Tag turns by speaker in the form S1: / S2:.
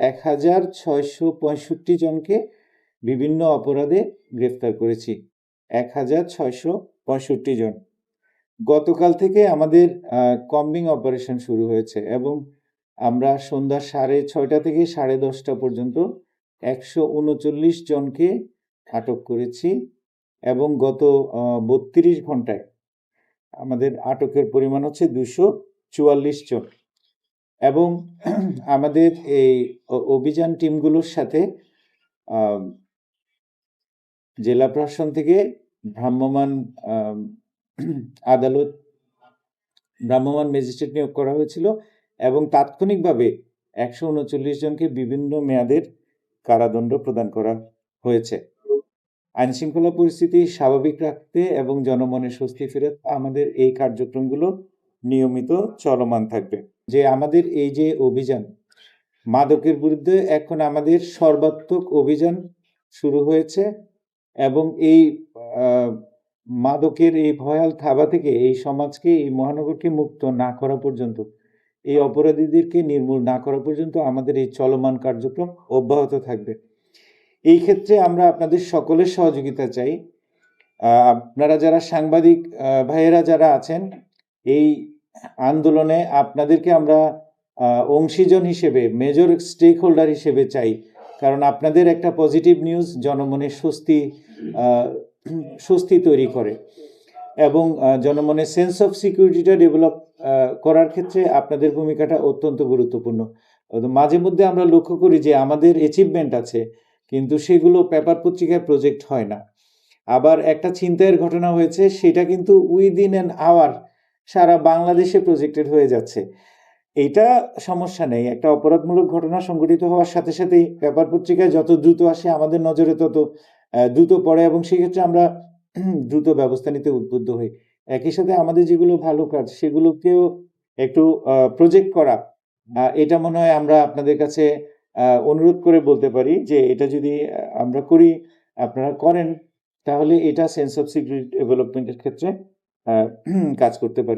S1: 1665 জনকে বিভিন্ন অপরাধে গ্রেফতার করেছি। 1665 জন। গতকাল থেকে আমাদের কম্বিং অপারেশন শুরু হয়েছে এবং আমরা সন্ধ্যা 6:30 থেকে 10:30 পর্যন্ত 139 জনকে আটক করেছি এবং গত 32 ঘন্টায় আমাদের আটকের পরিমাণ হচ্ছে 244 জন। এবং আমাদের এই অভিযান টিমগুলোর সাথে জেলা প্রশাসন থেকে ভ্রাম্যমাণ আদালত, ভ্রাম্যমাণ ম্যাজিস্ট্রেট নিয়োগ করা হয়েছিল এবং তাৎক্ষণিকভাবে 139 জনকে বিভিন্ন মেয়াদের কারাদণ্ড প্রদান করা হয়েছে। আইনশৃঙ্খলা পরিস্থিতি স্বাভাবিক রাখতে এবং জনমনে স্বস্তি ফেরাতে আমাদের এই কার্যক্রমগুলো নিয়মিত চলমান থাকবে। যে আমাদের এই যে অভিযান মাদকের বিরুদ্ধে, এখন আমাদের সর্বাত্মক অভিযান শুরু হয়েছে এবং এই মাদকের এই ভয়াল থাবা থেকে এই সমাজকে, এই মহানগরকে মুক্ত না করা পর্যন্ত, এই অপরাধীদেরকে নির্মূল না করা পর্যন্ত আমাদের এই চলমান কার্যক্রম অব্যাহত থাকবে। এই ক্ষেত্রে আমরা আপনাদের সকলের সহযোগিতা চাই। আপনারা যারা সাংবাদিক ভাইয়েরা যারা আছেন, এই আন্দোলনে আপনাদেরকে আমরা অংশীজন হিসেবে, মেজর স্টেক হোল্ডার হিসেবে চাই। কারণ আপনাদের একটা পজিটিভ নিউজ জনমনে স্বস্তি তৈরি করে এবং জনমনের সেন্স অফ সিকিউরিটিটা ডেভেলপ করার ক্ষেত্রে আপনাদের ভূমিকাটা অত্যন্ত গুরুত্বপূর্ণ। মাঝে মধ্যে আমরা লক্ষ্য করি যে আমাদের অ্যাচিভমেন্ট আছে, কিন্তু সেগুলো পেপার পত্রিকায় প্রজেক্ট হয় না। আবার একটা ছিনতাইয়ের ঘটনা হয়েছে, সেটা কিন্তু উইদিন অ্যান আওয়ার সারা বাংলাদেশে প্রজেক্টেড হয়ে যাচ্ছে। এইটা সমস্যা নেই। একটা অপরাধমূলক ঘটনা সংঘটিত হওয়ার সাথে সাথেই পেপার পত্রিকায় যত দ্রুত আসে আমাদের নজরে তত দ্রুত পড়ে এবং সেক্ষেত্রে আমরা দ্রুত ব্যবস্থা নিতে উদ্বুদ্ধ হই। একই সাথে আমাদের যেগুলো ভালো কাজ সেগুলোকেও একটু প্রজেক্ট করা, এটা মনে হয় আমরা আপনাদের কাছে অনুরোধ করে বলতে পারি যে এটা যদি আমরা করি, আপনারা করেন, তাহলে এটা সেন্স অফ সিকিউরিটি ডেভেলপমেন্টের ক্ষেত্রে কাজ করতে পারে।